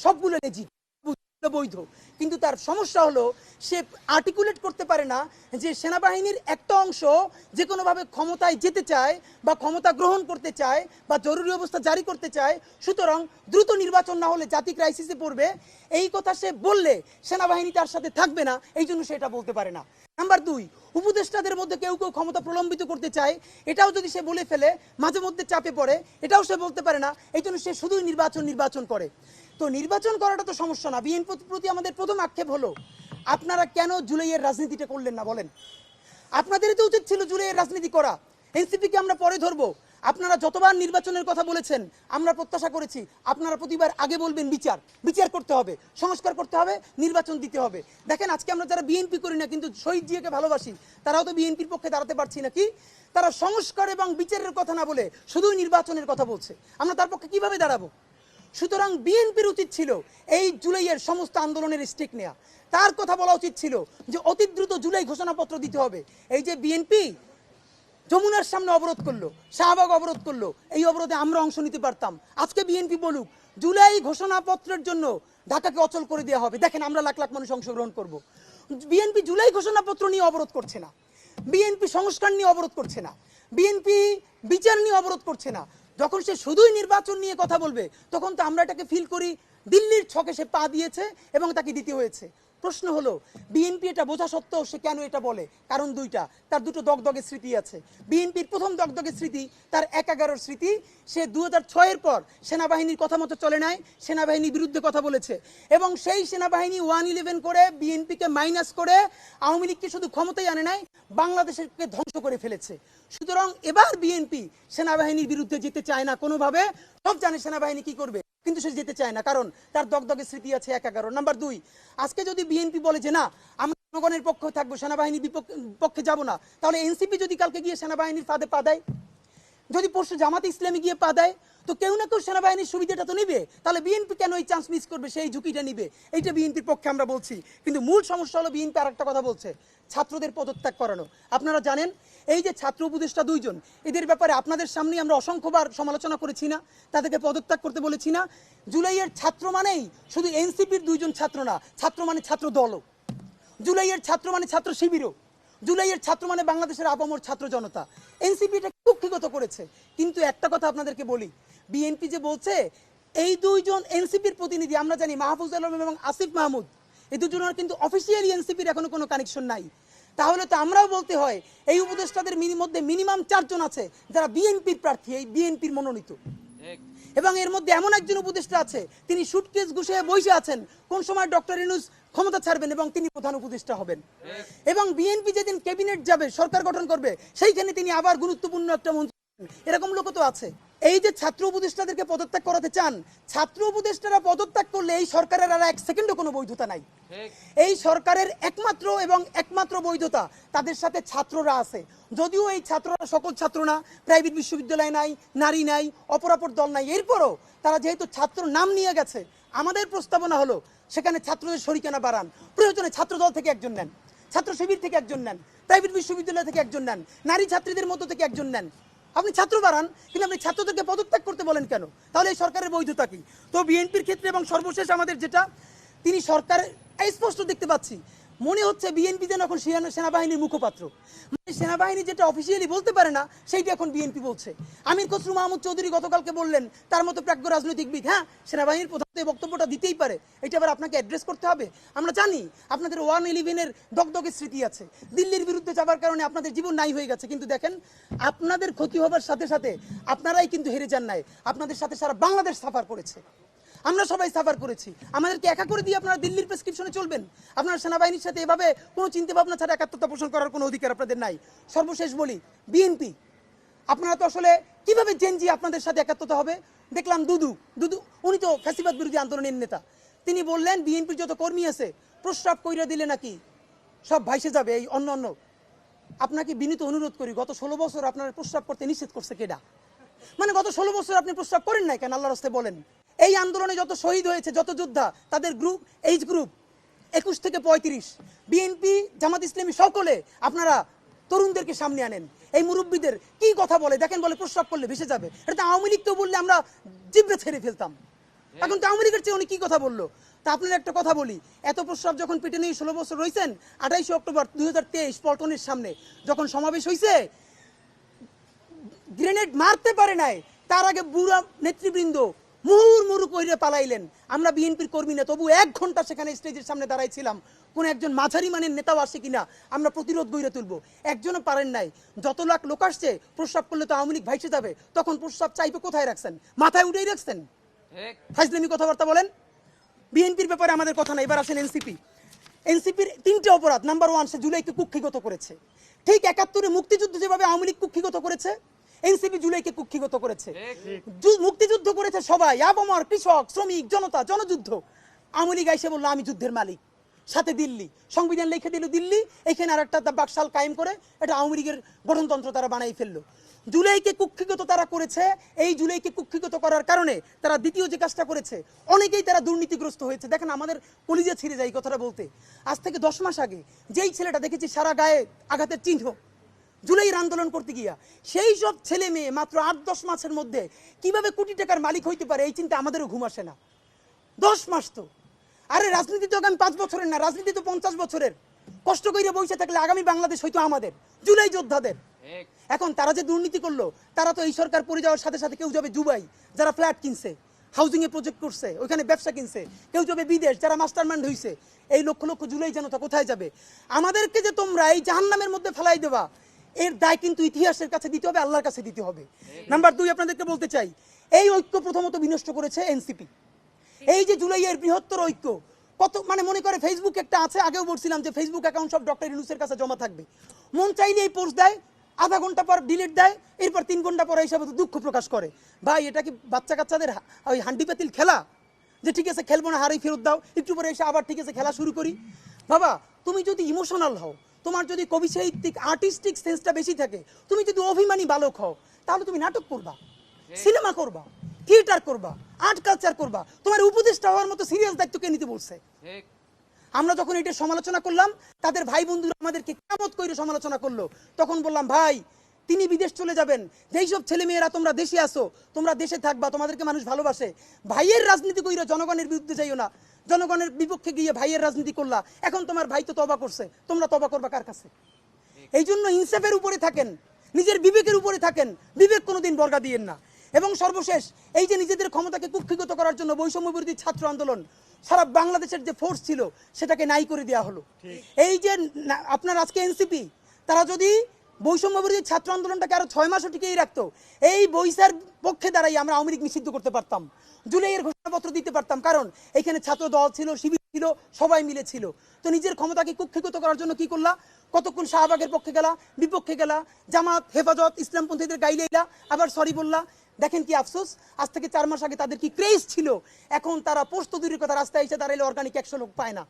সবগুলো লেজিট, বৈধ, কিন্তু তার সমস্যা হলো সে আর্টিকুলেট করতে পারে না যে সেনাবাহিনীর একটা অংশ যে কোনোভাবে ক্ষমতায় যেতে চায় বা ক্ষমতা গ্রহণ করতে চায় বা জরুরি অবস্থা জারি করতে চায়, সুতরাং দ্রুত নির্বাচন না হলে জাতি ক্রাইসিসে পড়বে। এই কথা সে বললে সেনাবাহিনী তার সাথে থাকবে না, এই জন্য সে এটা বলতে পারে না। নাম্বার 2, উপদেষ্টাদের মধ্যে কেউ কেউ ক্ষমতা প্রলম্বিত করতে চায়, এটাও যদি সে বলে ফেলে মাঝে মধ্যে চাপে পড়ে, এটাও সে বলতে পারে না, এই জন্য সে শুধুই নির্বাচন করে। তো নির্বাচন করাটা তো সমস্যা না। বিএনপির প্রতি আমাদের প্রথম আক্ষেপ হলো আপনারা কেন জুলাইয়ের রাজনীতিটা করলেন না বলেন? আপনাদেরই তো উচিত ছিল জুলাইয়ের রাজনীতি করা। এনসিপিকে আমরা পরে ধরবো। আপনারা যতবার নির্বাচনের কথা বলেছেন আমরা প্রত্যাশা করেছি আপনারা প্রতিবার আগে বলবেন বিচার করতে হবে, সংস্কার করতে হবে, নির্বাচন দিতে হবে। দেখেন আজকে আমরা যারা বিএনপি করি না কিন্তু শহীদ জিয়াকে ভালোবাসি, তারাও তো বিএনপির পক্ষে দাঁড়াতে পারছি নাকি? তারা সংস্কার এবং বিচারের কথা না বলে শুধুই নির্বাচনের কথা বলছে, আমরা তার পক্ষে কিভাবে দাঁড়াবো? সুতরাং বিএনপির উচিত ছিল এই জুলাইয়ের সমস্ত আন্দোলনের স্টেক নেওয়া। তার কথা বলা উচিত ছিল যে অতি দ্রুত জুলাই ঘোষণাপত্র দিতে হবে। এই যে বিএনপি যমুনার সামনে অবরোধ করলো, শাহবাগ অবরোধ করলো, এই অবরোধে আমরা অংশ নিতে পারতাম। আজকে বিএনপি বলুক জুলাই ঘোষণাপত্রের জন্য ঢাকাকে অচল করে দেওয়া হবে, দেখেন আমরা লাখ লাখ মানুষ অংশগ্রহণ করব। বিএনপি জুলাই ঘোষণাপত্র নিয়ে অবরোধ করছে না, বিএনপি সংস্কার নিয়ে অবরোধ করছে না, বিএনপি বিচার নিয়ে অবরোধ করছে না। যখন সে শুধুই নির্বাচন নিয়ে কথা বলবে তখন তো আমরা এটাকে ফিল করি দিল্লির ছকে সে পা দিয়েছে এবং তাকে দিতে হয়েছে। প্রশ্ন হলো বিএনপি এটা বোঝা সত্ত্বেও সে কেন এটা বলে? কারণ দুইটা, তার দুটো দগদগে স্মৃতি আছে। বিএনপির প্রথম দগদগে স্মৃতি তার ১/১১ স্মৃতি। সে ২০০৬-এর পর সেনাবাহিনীর কথা মতো চলে নাই, সেনাবাহিনীর বিরুদ্ধে কথা বলেছে এবং সেই সেনাবাহিনী 111 করে বিএনপিকে মাইনাস করে আওয়ামী লীগকে শুধু ক্ষমতায় আনে নাই, বাংলাদেশকে ধ্বংস করে ফেলেছে। সুতরাং এবার বিএনপি সেনাবাহিনীর বিরুদ্ধে যেতে চায় না কোনোভাবে। সব জানে সেনাবাহিনী কি করবে, কিন্তু সে যেতে চায় না কারণ তার দগদগে স্মৃতি আছে ১/১১। নাম্বার 2, আজকে যদি বিএনপি বলে যে না আমরা জনগণের পক্ষে থাকবো, সেনাবাহিনীর পক্ষে যাব না, তাহলে এনসিপি যদি কালকে গিয়ে সেনাবাহিনীর ফাঁদে পা দেয়, যদি পরশু জামাত ইসলামী গিয়ে পা দেয়, তো কেউ না কেউ সেনাবাহিনীর সুবিধাটা তো নিবে। তাহলে বিএনপি কেন এই চান্স মিস করবে, সেই ঝুঁকিটা নিবে? এইটা বিএনপির পক্ষে আমরা বলছি। কিন্তু মূল সমস্যা হলো বিএনপি আরেকটা কথা বলছে, ছাত্রদের পদত্যাগ করানো। আপনারা জানেন এই যে ছাত্র উপদেষ্টা 2 জন, এদের ব্যাপারে আপনাদের সামনেই আমরা অসংখ্যবার সমালোচনা করেছি না? তাদেরকে পদত্যাগ করতে বলেছি না? জুলাইয়ের ছাত্র মানেই শুধু এনসিপির 2 জন ছাত্র না, ছাত্র মানে ছাত্র দলও। জুলাইয়ের ছাত্র মানে ছাত্র শিবিরও। জুলাইয়ের ছাত্র মানে বাংলাদেশের আপামর ছাত্র জনতা। এনসিপি এটা কুক্ষিগত করেছে। কিন্তু একটা কথা আপনাদেরকে বলি, বিএনপি যে বলছে এই 2 জন এনসিপির প্রতিনিধি, আমরা জানি মাহফুজ আলম এবং আসিফ মাহমুদ, এই দুজনের কিন্তু অফিসিয়ালি এনসিপির এখনো কোনো কানেকশন নাই। তাহলে তো আমরাও বলতে হয় এই উপদেষ্টাদের মধ্যে মিনিমাম 4 জন আছে যারা বিএনপির প্রার্থী, এই বিএনপির মনোনীত। এবং এর মধ্যে এমন একজন উপদেষ্টা আছে তিনি সুটকেস গুছিয়ে বসে আছেন কোন সময় ডক্টর ইউনূস ক্ষমতা ছাড়বেন এবং তিনি প্রধান উপদেষ্টা হবেন। এবং বিএনপি যেদিন ক্যাবিনেট যাবে, সরকার গঠন করবে, সেইখানে তিনি আবার গুরুত্বপূর্ণ একটা মন্ত্রী, এরকম লোক তো আছে। এই যে ছাত্র উপদেষ্টাদেরকে পদত্যাগ করাতে চান, ছাত্র উপদেষ্টারা পদত্যাগ করলে এই সরকারের আর 1 সেকেন্ডও কোনো বৈধতা নাই। এই সরকারের একমাত্র বৈধতা তাদের সাথে ছাত্ররা আছে। যদিও এই ছাত্ররা সকল ছাত্র না, প্রাইভেট বিশ্ববিদ্যালয় নাই, নারী নাই, অপরাপর দল নাই, এরপরও তারা যেহেতু ছাত্র নাম নিয়ে গেছে, আমাদের প্রস্তাবনা হলো সেখানে ছাত্রদের শরিকানা বাড়ান। প্রয়োজনে ছাত্র দল থেকে একজন নেন, ছাত্র শিবির থেকে একজন নেন, প্রাইভেট বিশ্ববিদ্যালয় থেকে একজন নেন, নারী ছাত্রীদের মধ্য থেকে একজন নেন। আপনি ছাত্র বাড়ান, কিন্তু আপনি ছাত্রদেরকে পদত্যাগ করতে বলেন কেন? তাহলে এই সরকারের বৈধতা কি? তো বিএনপির ক্ষেত্রে এবং সর্বশেষ আমাদের যেটা, তিনি সরকারের স্পষ্ট দেখতে পাচ্ছি মনে হচ্ছে বিএনপি যেন এখন সেনাবাহিনীর মুখপাত্র। মানে সেনাবাহিনী যেটা অফিসিয়ালি বলতে পারে না সেইটা এখন বিএনপি বলছে। আমির খসরু মাহমুদ চৌধুরী গতকালকে বললেন তার মতো প্রাজ্ঞ রাজনৈতিকবিদ, হ্যাঁ সেনাবাহিনীর প্রধান এই বক্তব্যটা দিতেই পারে, এটা আবার আপনাকে অ্যাড্রেস করতে হবে। আমরা জানি আপনাদের 111-এর দগদগে স্মৃতি আছে, দিল্লির বিরুদ্ধে যাবার কারণে আপনাদের জীবন নাই হয়ে গেছে। কিন্তু দেখেন আপনাদের ক্ষতি হবার সাথে সাথে আপনারাই কিন্তু হেরে যান নাই, আপনাদের সাথে সারা বাংলাদেশ সাফার করেছে, আমরা সবাই সাফার করেছি। আমাদেরকে একা করে দিয়ে আপনারা দিল্লির প্রেসক্রিপশনে চলবেন? আপনারা সেনাবাহিনীর সাথে এভাবে কোনো চিন্তা ভাবনা ছাড়া একাত্মতা পোষণ করার কোনো অধিকার আপনাদের নাই। সর্বশেষ বলি, বিএনপি আপনারা তো আসলে কিভাবে জেনজি আপনাদের সাথে একাত্মতা হবে? দেখলাম দুদু উনি তো ফ্যাসিবাদ বিরোধী আন্দোলনের নেতা, তিনি বললেন বিএনপির যত কর্মী আছে প্রস্রাব কইরা দিলে নাকি সব ভাইসে যাবে এই অন্য। আপনাকে বিনীত অনুরোধ করি, গত 16 বছর আপনারা প্রস্রাব করতে নিষেধ করছে কেডা? মানে গত 16 বছর আপনি প্রস্রাব করেন নাই কেন? আল্লাহর রাস্তায় বলেন। এই আন্দোলনে যত শহীদ হয়েছে, যত যোদ্ধা, তাদের এইজ গ্রুপ 21 থেকে 35, বিএনপি জামাত ইসলামী সকলে আপনারা তরুণদেরকে সামনে আনেন। এই মুরব্বীদের কি কথা বলে দেখেন, বলে প্রস্রাব করলে ভেসে যাবে। এটা তো আওয়ামী লীগ তো বললে আমরা জিব্রে ছেড়ে ফেলতাম। এখন তো আওয়ামী লীগের চেয়ে উনি কি কথা বললো? তা আপনার একটা কথা বলি, এত প্রস্রাব যখন পেটে নিয়ে 16 বছর রয়েছেন, 28 অক্টোবর 2023 পল্টনের সামনে যখন সমাবেশ হয়েছে, গ্রেনেড মারতে পারে নাই, তার আগে বুড়া নেতৃবৃন্দ মুহুর্মুহু কইরে পালাইলেন। আমরা বিএনপির কর্মী না, তবু 1 ঘন্টা সেখানে স্টেজের সামনে দাঁড়াইছিলাম, কোন একজন মাঝারি মানের নেতাও আসে কিনা আমরা প্রতিরোধ গড়ে তুলবো। একজনও পারেন নাই। যত লাখ লোক আসছে, প্রস্রাব করলে তো আওয়ামী লীগ ভাইসে যাবে, তখন প্রস্রাব চাইবে কোথায় রাখছেন? মাথায় উঠেই রাখছেন। ফাজলামি কথাবার্তা বলেন। বিএনপির ব্যাপারে আমাদের কথা না। এবার আসেন এনসিপি। এনসিপির 3টে অপরাধ। নাম্বার 1, সে জুলাইকে কুক্ষিগত করেছে। ঠিক 71-এ মুক্তিযুদ্ধ যেভাবে আওয়ামী লীগ কুক্ষিগত করেছে, এনসিপি জুলাইকে কুক্ষিগত করেছে। মুক্তিযুদ্ধ করেছে সবাই, আবমর, কৃষক, শ্রমিক, জনতা, জনযুদ্ধ। আওয়ামী লীগ এসে বললো আমি যুদ্ধের মালিক, সাথে দিল্লি সংবিধান লিখে দিল দিল্লি, এখানে আরেকটা বাকশাল কায়েম করে এটা আওয়ামী লীগের গঠনতন্ত্র তারা বানাই ফেললো। জুলাইকে কুক্ষিগত তারা করেছে। এই জুলাইকে কুক্ষিগত করার কারণে তারা দ্বিতীয় যে কাজটা করেছে, অনেকেই তারা দুর্নীতিগ্রস্ত হয়েছে। দেখেন, আমাদের কলিজা ছিঁড়ে যায় এই কথাটা বলতে। আজ থেকে 10 মাস আগে যেই ছেলেটা দেখেছি সারা গায়ে আঘাতের চিহ্ন, জুলাইয়ের আন্দোলন করতে গিয়া, সেই সব ছেলে মেয়ে মাত্র 8-10 মাসের মধ্যে কিভাবে কোটি টাকার মালিক হইতে পারে, এই চিন্তা আমাদেরও ঘুম আসে না। 10 মাস তো, আরে রাজনীতি তো আগামী 5 বছরের না, রাজনীতি তো 50 বছরের। কষ্ট করে বসে থাকলে আগামী বাংলাদেশ হয়তো আমাদের, জুলাই যোদ্ধাদের। এখন তারা যে দুর্নীতি করলো, তারা তো এই সরকার পড়ে যাওয়ার সাথে সাথে কেউ যাবে দুবাই, যারা ফ্ল্যাট কিনছে, হাউজিং এ প্রজেক্ট করছে, ওইখানে ব্যবসা কিনছে, কেউ যাবে বিদেশ, যারা মাস্টারমাইন্ড হইছে। এই লক্ষ লক্ষ জুলাই জনতা কোথায় যাবে? আমাদেরকে যে তোমরা এই জাহান্নামের মধ্যে ফেলাই দেবা, এর দায় কিন্তু ইতিহাসের কাছে দিতে হবে, আল্লাহর কাছে দিতে হবে। নাম্বার 2, আপনাদেরকে বলতে চাই, এই ঐক্য প্রথমত বিনষ্ট করেছে এনসিপি। এই যে জুলাইয়ের বৃহত্তর ঐক্য, কত মানে মনে করে ফেসবুক একটা আছে, আগেও বলছিলাম যে ফেসবুক অ্যাকাউন্ট সব ডক্টর ইউনূসের কাছে জমা থাকবে। মন চাইলে এই পোস্ট দেয়, আধা ঘন্টা পর ডিলিট দেয়, এরপর 3 ঘন্টা পর হিসাবে দুঃখ প্রকাশ করে। ভাই, এটা কি বাচ্চা কাচ্চাদের ওই হান্ডি পাতিল খেলা যে ঠিক আছে খেলবো না, হারাই ফেরত দাও, একটু পরে এসে আবার ঠিক আছে খেলা শুরু করি? বাবা, তুমি যদি ইমোশনাল হও, তোমার যদি কবি সাহিত্যিক আর্টিস্টিক সেন্সটা বেশি থাকে, তুমি যদি অভিমানী বালক হও, তাহলে তুমি নাটক করবা, সিনেমা করবা, থিয়েটার করবা, আর্ট কালচার করবা। তোমার উপদেষ্টা হওয়ার মতো সিরিয়াস দায়িত্ব কে নিতে বলছে? আমরা যখন এটা সমালোচনা করলাম, তাদের ভাই বন্ধুরা আমাদেরকে কেমত করে সমালোচনা করলো, তখন বললাম ভাই, তিনি বিদেশ চলে যাবেন, যেই সব ছেলে মেয়েরা তোমরা দেশে আসো, তোমরা দেশে থাকবা, তোমাদেরকে মানুষ ভালোবাসে। ভাইয়ের রাজনীতি কইরা জনগণের বিরুদ্ধে যাইও না, জনগণের বিপক্ষে গিয়ে ভাইয়ের রাজনীতি করলা। এখন তোমার ভাই তো তওবা করছে, তোমরা তওবা করবা কার কাছে? এই জন্য ইনসাফের উপরে থাকেন, নিজের বিবেকের উপরে থাকেন, বিবেক কোনোদিন বর্গা দিয়েন না। এবং সর্বশেষ, এই যে নিজেদের ক্ষমতাকে কুক্ষিগত করার জন্য বৈষম্য বিরোধী ছাত্র আন্দোলন, সারা বাংলাদেশের যে ফোর্স ছিল সেটাকে নাই করে দেওয়া হলো। এই যে আপনার আজকে এনসিপি, তারা যদি বৈষম্য বিরোধী ছাত্র আন্দোলনটাকে আরো 6 মাসও টিকিয়ে রাখতো, এই বৈশার পক্ষে দাঁড়াই আমরা আওয়ামী লীগ নিষিদ্ধ করতে পারতাম, জুলাইয়ের ঘোষণাপত্র দিতে পারতাম। কারণ এখানে ছাত্র দল ছিল, শিবির ছিল, সবাই মিলে ছিল। তো নিজের ক্ষমতাকে কুক্ষিগত করার জন্য কি করলা? কতক্ষণ শাহবাগের পক্ষে গেলা, বিপক্ষে গেলা, জামাত, হেফাজত, ইসলামপন্থীদের গাইলেইলা, আবার সরি বললা। দেখেন কি আফসোস, আজ থেকে 4 মাস আগে তাদের কি ক্রেজ ছিল, এখন তারা পোস্ত দূরের কথা রাস্তায় এসে দাঁড়াইলে অর্গানিক 100 লোক পায় না।